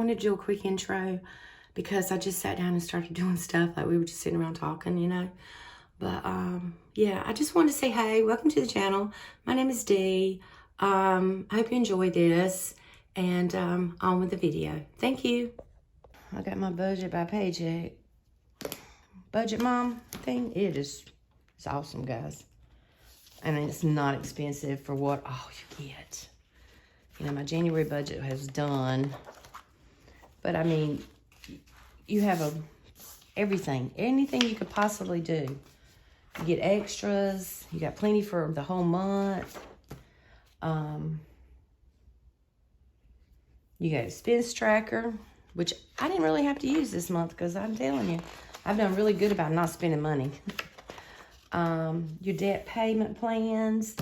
wanted to do a quick intro because I just sat down and started doing stuff. Like, we were just sitting around talking, you know. But, yeah, I just wanted to say, hey, welcome to the channel. My name is Dee. I hope you enjoy this. And on with the video. Thank you. I got my budget by paycheck. Budget mom thing. It's awesome, guys. And it's not expensive for what all you get. You know, my January budget was done. But I mean, you have everything. Anything you could possibly do. You get extras. You got plenty for the whole month. You got expense tracker, which I didn't really have to use this month because I'm telling you, I've done really good about not spending money. Your debt payment plans,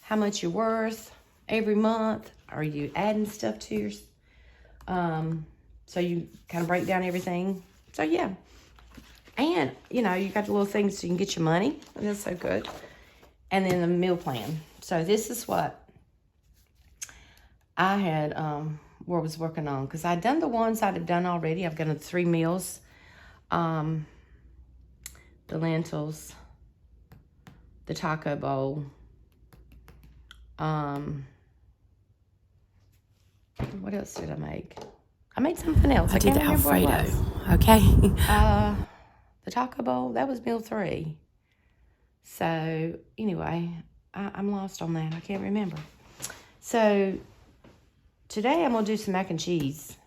how much you're worth every month. Are you adding stuff to your, so you kind of break down everything. So yeah. And, you know, you got the little things so you can get your money. And that's so good. And then the meal plan. So this is what I had, was working on. Because I'd done the ones I'd have done already. I've done the 3 meals. The lentils. The taco bowl. What else did I make? I made something else. I did the Alfredo. Okay. The taco bowl, that was meal 3. So anyway, I'm lost on that. I can't remember. So today I'm gonna do some mac and cheese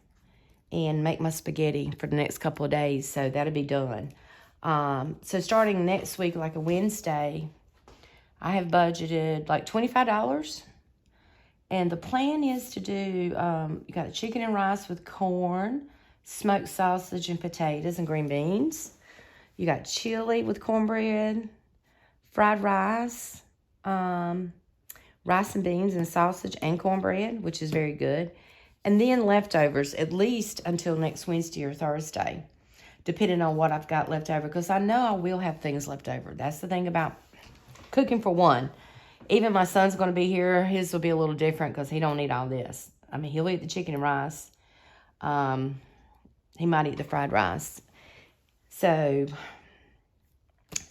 and make my spaghetti for the next couple of days. So that'll be done. So starting next week, like a Wednesday, I have budgeted like $25. And the plan is to do, you got chicken and rice with corn, smoked sausage and potatoes and green beans. You got chili with cornbread, fried rice, rice and beans and sausage and cornbread, which is very good. And then leftovers, at least until next Wednesday or Thursday, depending on what I've got left over. Because I know I will have things left over. That's the thing about cooking for one. Even my son's going to be here. His will be a little different because he don't eat all this. I mean, he'll eat the chicken and rice. He might eat the fried rice. So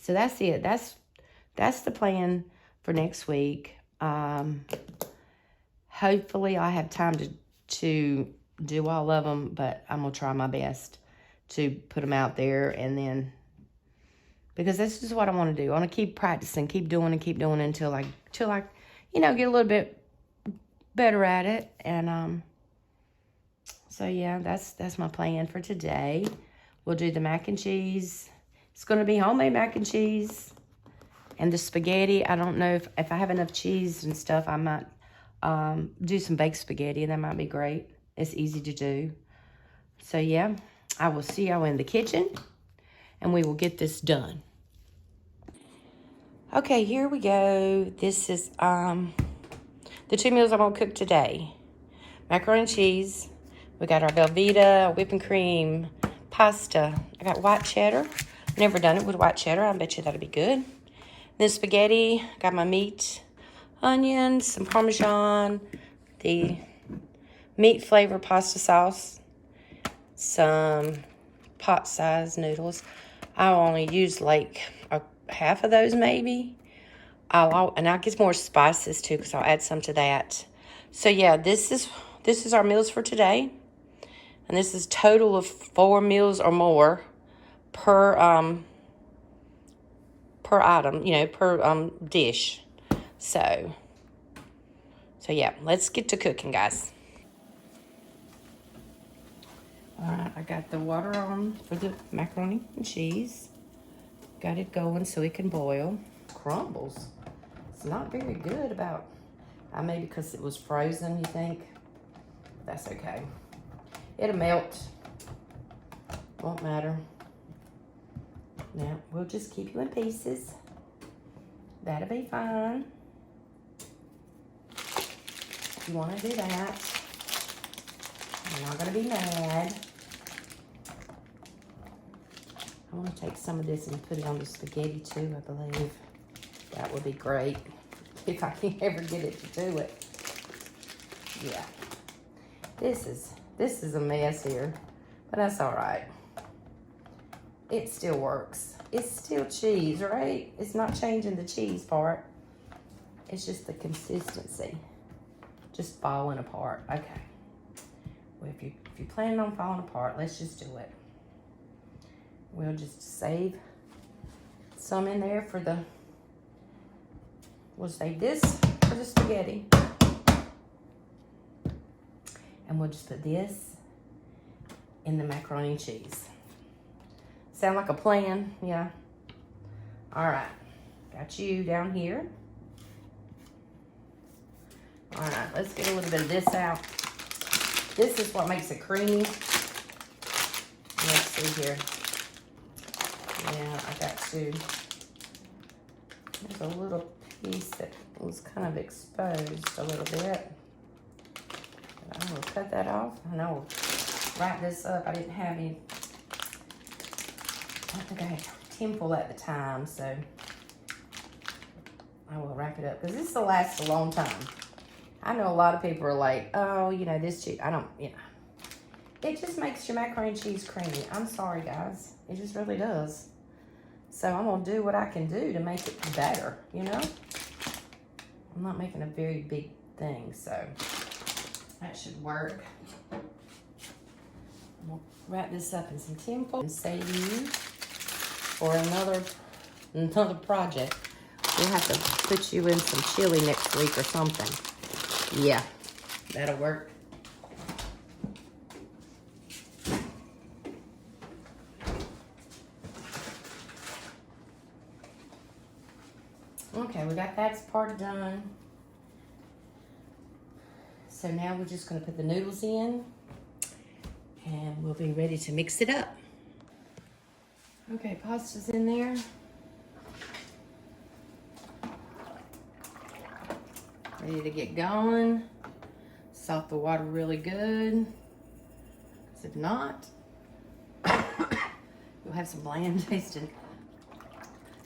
that's it. That's the plan for next week. Hopefully I have time to do all of them, but I'm going to try my best to put them out there. And then, because this is what I want to do. I want to keep practicing, keep doing until I, you know, get a little bit better at it. And so yeah, that's my plan for today. We'll do the mac and cheese. It's going to be homemade mac and cheese. And the spaghetti, I don't know if I have enough cheese and stuff, I might do some baked spaghetti, and that might be great. It's easy to do. So yeah, I will see y'all in the kitchen, and we will get this done. Okay, here we go. This is the 2 meals I'm going to cook today. Macaroni and cheese. We got our Velveeta, whipping cream, pasta. I got white cheddar. Never done it with white cheddar. I bet you that'll be good. Then spaghetti. Got my meat, onions, some Parmesan, the meat flavor pasta sauce, some pot-sized noodles. I'll only use like half of those maybe. And I'll get more spices too because I'll add some to that. So yeah, this is our meals for today. And this is total of 4 meals or more per item, you know, per dish. So yeah, let's get to cooking, guys. All right, I got the water on for the macaroni and cheese. Got it going so it can boil. Crumbles. It's not very good about, maybe because it was frozen, you think? That's okay. It'll melt. Won't matter. Now, we'll just keep you in pieces. That'll be fine. If you want to do that, I'm not going to be mad. I want to take some of this and put it on the spaghetti too, I believe. That would be great if I can ever get it to do it. Yeah. This is This is a mess here, but that's all right. It still works. It's still cheese, right? It's not changing the cheese part. It's just the consistency. Just falling apart. Okay. Well, if you plan on falling apart, let's just do it. We'll just save some in there for the, we'll save this for the spaghetti. And we'll just put this in the macaroni and cheese. Sound like a plan? Yeah. All right. Got you down here. All right, let's get a little bit of this out. This is what makes it creamy. Let's see here. Yeah, I got to. There's a little piece that was kind of exposed a little bit. I'm gonna cut that off and I will wrap this up. I didn't have any, I don't think I had tinfoil at the time, so I will wrap it up because this will last a long time. I know a lot of people are like, oh, you know, this cheese, I don't, you know. It just makes your macaroni and cheese creamy. I'm sorry, guys. It just really does. So I'm going to do what I can do to make it better, you know? I'm not making a very big thing, so that should work. We'll wrap this up in some tinfoil and save you for another project. We'll have to put you in some chili next week or something. Yeah, that'll work. Okay, we got that part done. So now we're just gonna put the noodles in and we'll be ready to mix it up. Okay, pasta's in there. Ready to get going. Salt the water really good. Because if not, you'll have some bland tasting.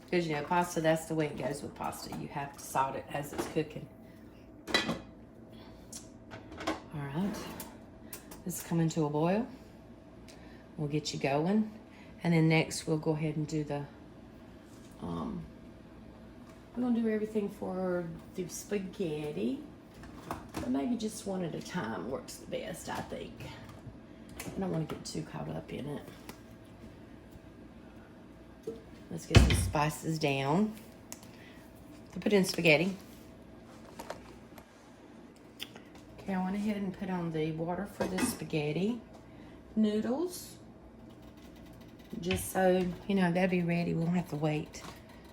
Because you know, pasta, that's the way it goes with pasta. You have to salt it as it's cooking. All right. This is coming to a boil. We'll get you going. And then next we'll go ahead and do the, we're gonna do everything for the spaghetti. But maybe just one at a time works the best, I think. I don't want to get too caught up in it. Let's get some spices down. To put in spaghetti. Okay, I went ahead and put on the water for the spaghetti noodles. Just so, you know, they'll be ready. We won't have to wait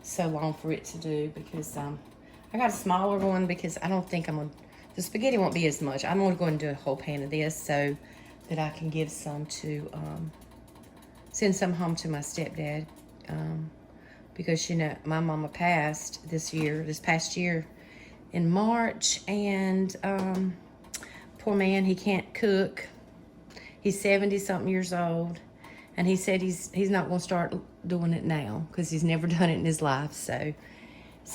so long for it to do because I got a smaller one because I don't think the spaghetti won't be as much. I'm gonna go and do a whole pan of this so that I can give some to, send some home to my stepdad. Because, you know, my mama passed this past year in March, and poor man, he can't cook. He's 70-something years old, and he said he's not gonna start doing it now because he's never done it in his life. So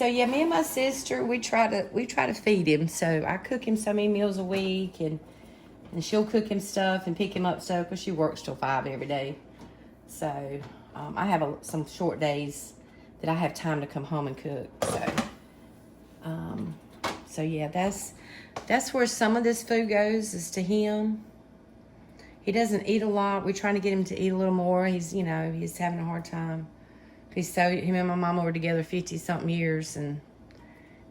yeah, me and my sister, we try to feed him. So I cook him so many meals a week, and she'll cook him stuff and pick him up stuff because she works till 5 every day. So I have some short days that I have time to come home and cook. So yeah, that's where some of this food goes, is to him. He doesn't eat a lot. We're trying to get him to eat a little more. He's having a hard time. Him and my mama were together 50-something years, and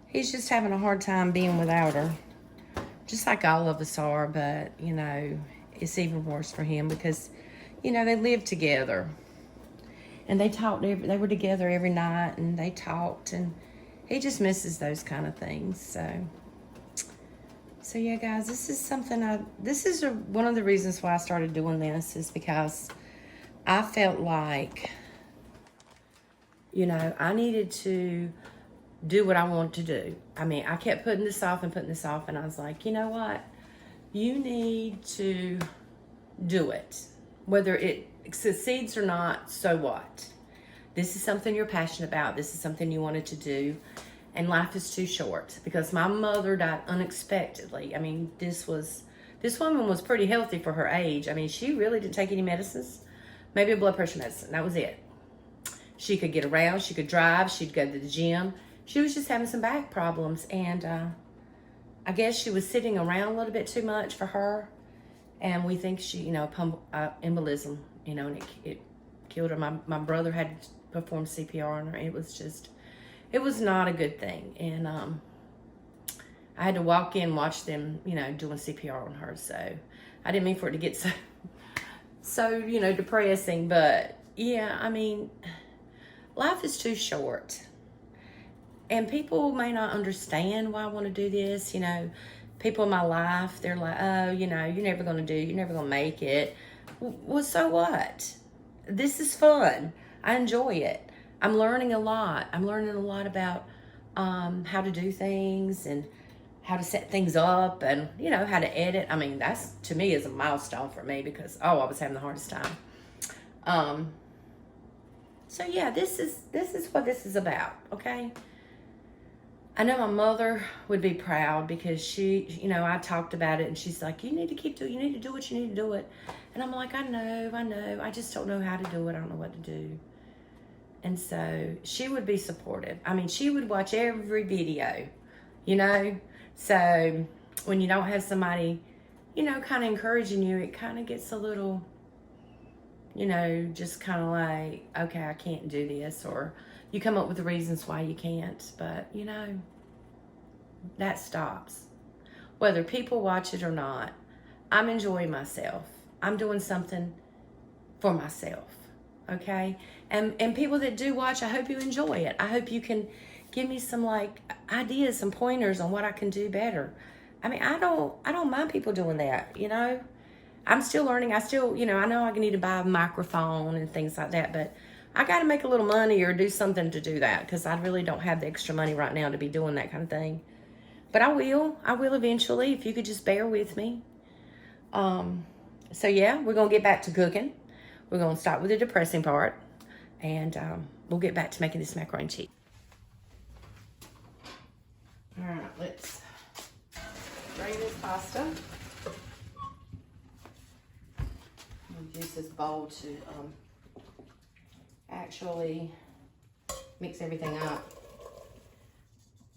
he's just having a hard time being without her. Just like all of us are, but, you know, it's even worse for him because, you know, they live together. And they talked, they were together every night, and they talked, and he just misses those kind of things. So yeah, guys, this is one of the reasons why I started doing this, is because I felt like, you know, I needed to do what I wanted to do. I mean, I kept putting this off, and I was like, you know what? You need to do it. Whether it succeeds or not, so what? This is something you're passionate about. This is something you wanted to do. And life is too short, because my mother died unexpectedly. I mean, this was This woman was pretty healthy for her age. I mean, she really didn't take any medicines. Maybe a blood pressure medicine. That was it. She could get around. She could drive. She'd go to the gym. She was just having some back problems. And I guess she was sitting around a little bit too much for her. And we think she, embolism, and it killed her. My brother had to perform CPR on her. It was not a good thing. And I had to walk in, watch them, doing CPR on her. So I didn't mean for it to get so depressing. But yeah, I mean, life is too short. And people may not understand why I want to do this. People in my life, they're like, oh, you're never going to make it. Well, so what? This is fun. I enjoy it. I'm learning a lot. I'm learning a lot about how to do things and how to set things up and, how to edit. I mean, that's, to me, is a milestone for me because, I was having the hardest time. So, yeah, this is what this is about, okay? I know my mother would be proud because she, I talked about it and she's like, you need to do what you need to do it. And I'm like, I know. I just don't know how to do it. I don't know what to do. And so she would be supportive. I mean, she would watch every video, So when you don't have somebody, kind of encouraging you, it kind of gets a little, just kind of like, okay, I can't do this. Or you come up with the reasons why you can't. But, that stops. Whether people watch it or not, I'm enjoying myself. I'm doing something for myself, okay? And people that do watch, I hope you enjoy it. I hope you can give me some ideas, some pointers on what I can do better. I mean, I don't mind people doing that, I'm still learning. I still, I know I need to buy a microphone and things like that, but I got to make a little money or do something to do that because I really don't have the extra money right now to be doing that kind of thing. But I will eventually, if you could just bear with me. So yeah, we're going to get back to cooking. We're going to start with the depressing part. And we'll get back to making this macaroni and cheese. All right, let's drain this pasta. We'll use this bowl to actually mix everything up.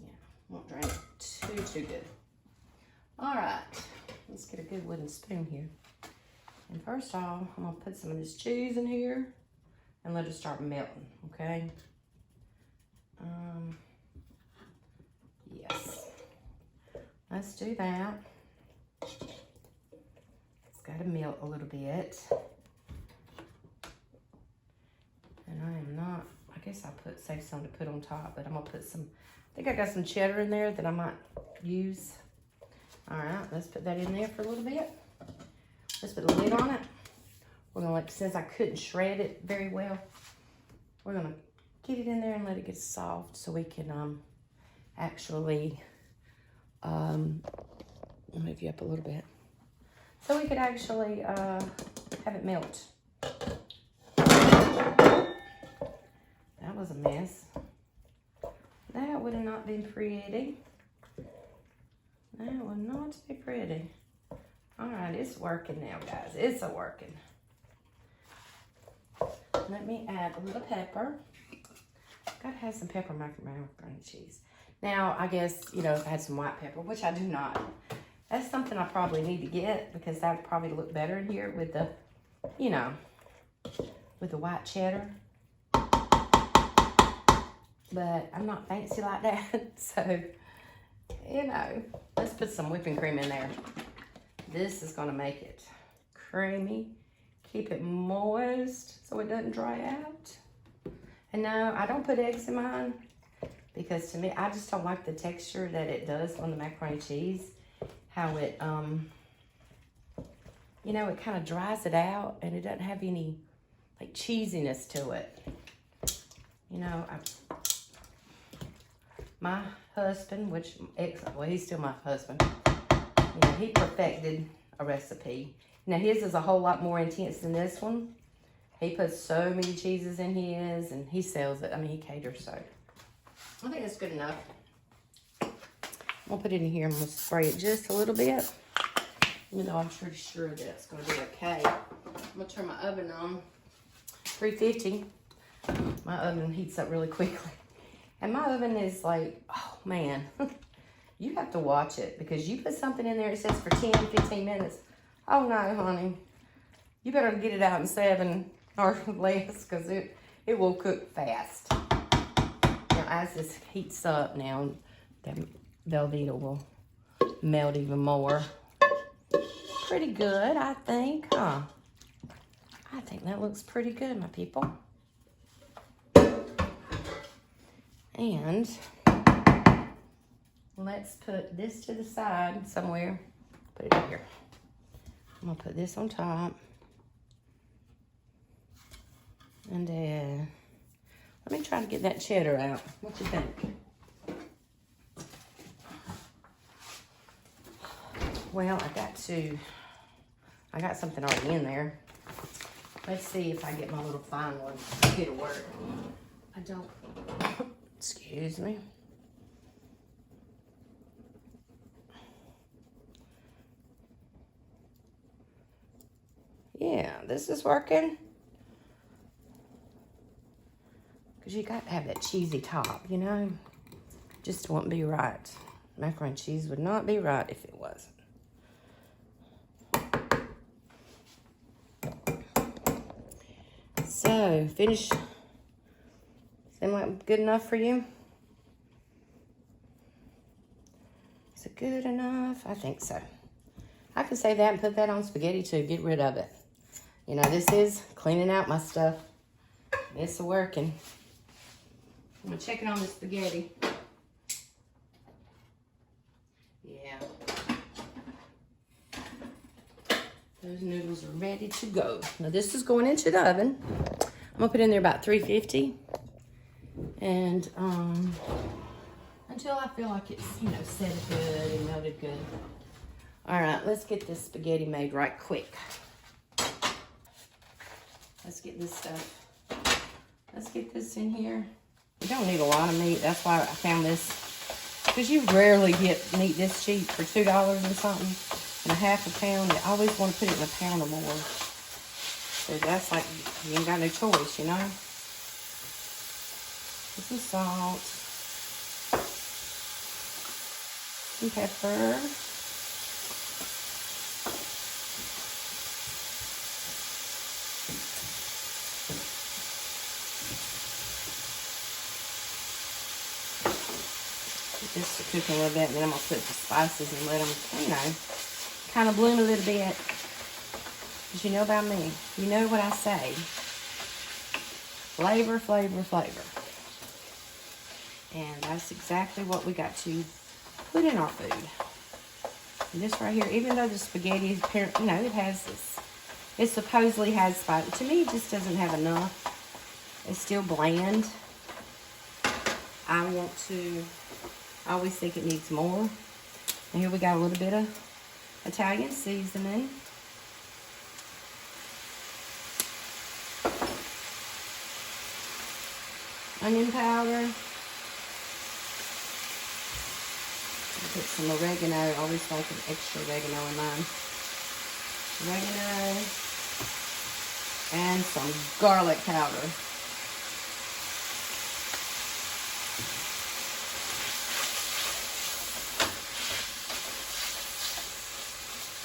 Yeah, won't drain it too good. All right, let's get a good wooden spoon here. And first off, I'm gonna put some of this cheese in here and let it start melting, okay? Yes, let's do that. It's gotta melt a little bit. And I am not, I guess I'll save some to put on top, but I'm gonna put some, I think I got some cheddar in there that I might use. All right, let's put that in there for a little bit. Let's put a lid on it. We're gonna since I couldn't shred it very well, we're gonna get it in there and let it get soft so we can actually, I'll move you up a little bit. So we could actually have it melt. That was a mess. That would have not been pretty. That would not be pretty. All right, it's working now, guys. It's a working. Let me add a little pepper. Gotta have some pepper in my macaroni and cheese. Now, I guess, if I had some white pepper, which I do not. That's something I probably need to get because that would probably look better in here with the, with the white cheddar. But I'm not fancy like that, so, let's put some whipping cream in there. This is gonna make it creamy, keep it moist so it doesn't dry out. And no, I don't put eggs in mine because to me, I just don't like the texture that it does on the macaroni and cheese. How it, it kind of dries it out and it doesn't have any cheesiness to it. My husband, he's still my husband. He perfected a recipe. Now his is a whole lot more intense than this one. He puts so many cheeses in his and he sells it. I mean, he caters, so I think that's good enough. I'm gonna put it in here. I'm gonna spray it just a little bit. Even though I'm pretty sure that it's gonna be okay. I'm gonna turn my oven on. 350. My oven heats up really quickly. And my oven is like, oh man. You have to watch it because you put something in there, it says for 10, 15 minutes. Oh no, honey. You better get it out in 7 or less because it will cook fast. Now as this heats up now, that Velveeta will melt even more. Pretty good, I think, huh? I think that looks pretty good, my people. And let's put this to the side somewhere. Put it here. I'm gonna put this on top. And let me try to get that cheddar out. What you think? Well, I got something already in there. Let's see if I get my little fine one. It'll work. I don't, excuse me. Yeah, this is working. Because you got to have that cheesy top, you know? Just won't be right. Macaroni and cheese would not be right if it wasn't. So, finish. Seem like good enough for you? Is it good enough? I think so. I could save that and put that on spaghetti too. Get rid of it. You know, this is cleaning out my stuff. It's working. I'm gonna check it on the spaghetti. Yeah. Those noodles are ready to go. Now this is going into the oven. I'm gonna put in there about 350. And until I feel like it's, you know, set good and melted good. All right, let's get this spaghetti made right quick. Let's get this stuff. Let's get this in here. You don't need a lot of meat. That's why I found this. Because you rarely get meat this cheap for $2 and something. And a half a pound. You always want to put it in a pound or more. So that's like, you ain't got no choice, you know. Put some salt. Some pepper. Just to cook a little bit, and then I'm going to put the spices and let them, you know, kind of bloom a little bit. Because you know about me. You know what I say. Flavor, flavor, flavor. And that's exactly what we got to put in our food. And this right here, even though the spaghetti is, you know, it has this, it supposedly has spice. To me, it just doesn't have enough. It's still bland. I always think it needs more. And here we got a little bit of Italian seasoning. Onion powder. Put some oregano. I always like an extra oregano in mine. Oregano. And some garlic powder.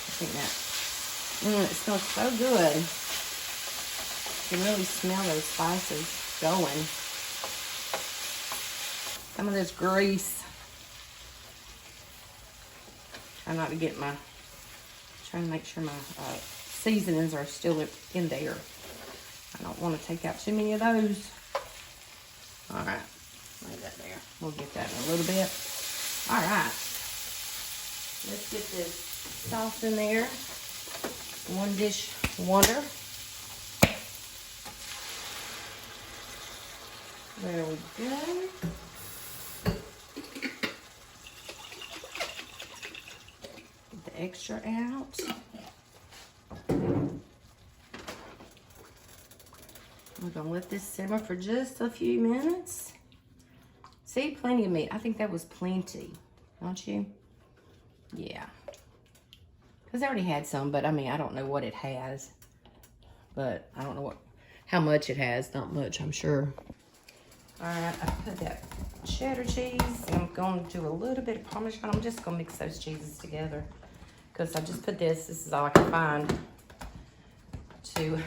I think that, it smells so good. You can really smell those spices going. Some of this grease. Trying to make sure my seasonings are still in there. I don't want to take out too many of those. All right, lay that there. We'll get that in a little bit. All right, let's get this sauce in there. One dish wonder. There we go. Get the extra out. We're gonna let this simmer for just a few minutes. See, plenty of meat. I think that was plenty, don't you? Yeah. Because I already had some, but I mean, I don't know what it has. But I don't know how much it has. Not much, I'm sure. All right, I put that cheddar cheese. And I'm going to do a little bit of Parmesan. I'm just going to mix those cheeses together. Because I just put this. This is all I can find to,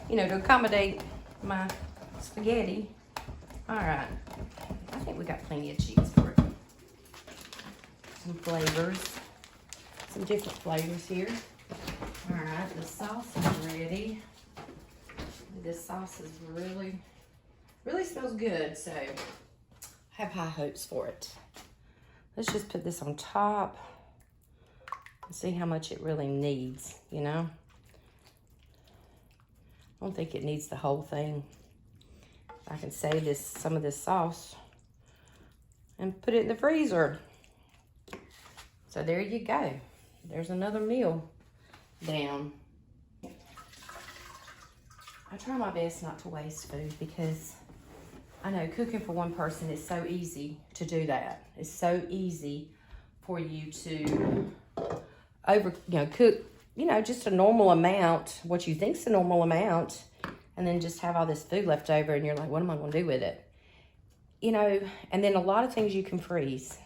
you know, to accommodate my spaghetti. All right. I think we got plenty of cheese for it. Some flavors. Some different flavors here. All right, the sauce is ready. This sauce is really smells good, so I have high hopes for it. Let's just put this on top and see how much it really needs, you know? I don't think it needs the whole thing. I can save some of this sauce and put it in the freezer. So there you go. There's another meal down. I try my best not to waste food because I know cooking for one person is so easy to do that. It's so easy for you to cook, you know, just a normal amount, what you think's a normal amount, and then just have all this food left over and you're like, what am I gonna do with it? You know, and then a lot of things you can freeze.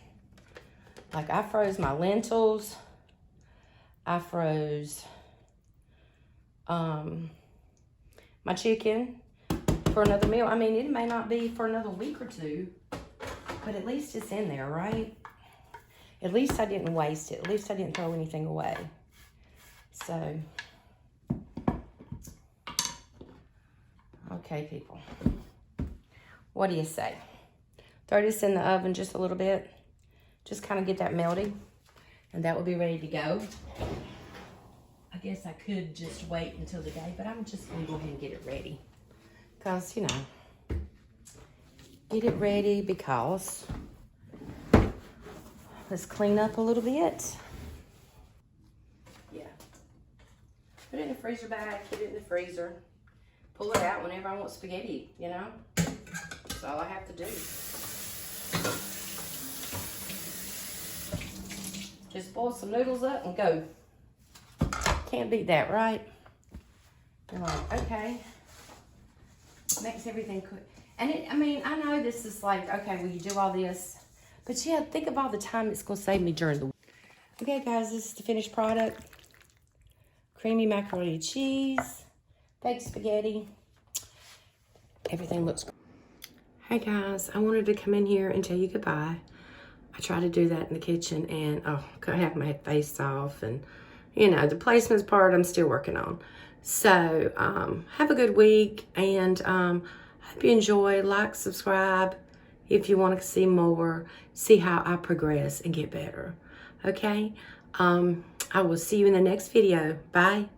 Like I froze my lentils. I froze my chicken for another meal. I mean, it may not be for another week or two, but at least it's in there, right? At least I didn't waste it. At least I didn't throw anything away. So, okay, people. What do you say? Throw this in the oven just a little bit. Just kind of get that melty, and that will be ready to go. I guess I could just wait until the day, but I'm just going to go ahead and get it ready. Because, you know, get it ready because let's clean up a little bit. Yeah. Put it in the freezer bag, put it in the freezer. Pull it out whenever I want spaghetti, you know? That's all I have to do. Just boil some noodles up and go. Can't beat that, right? You're like, okay. Makes everything quick. And I mean, I know this is like, okay, well, you do all this. But yeah, think of all the time it's going to save me during the week. Okay, guys, this is the finished product. Creamy macaroni and cheese. Baked spaghetti. Everything looks great. Hey, guys, I wanted to come in here and tell you goodbye. I try to do that in the kitchen, and I have my face off, and you know, the placements part I'm still working on. So have a good week, and hope you enjoy. Like, subscribe if you want to see more, see how I progress and get better. Okay, I will see you in the next video. Bye.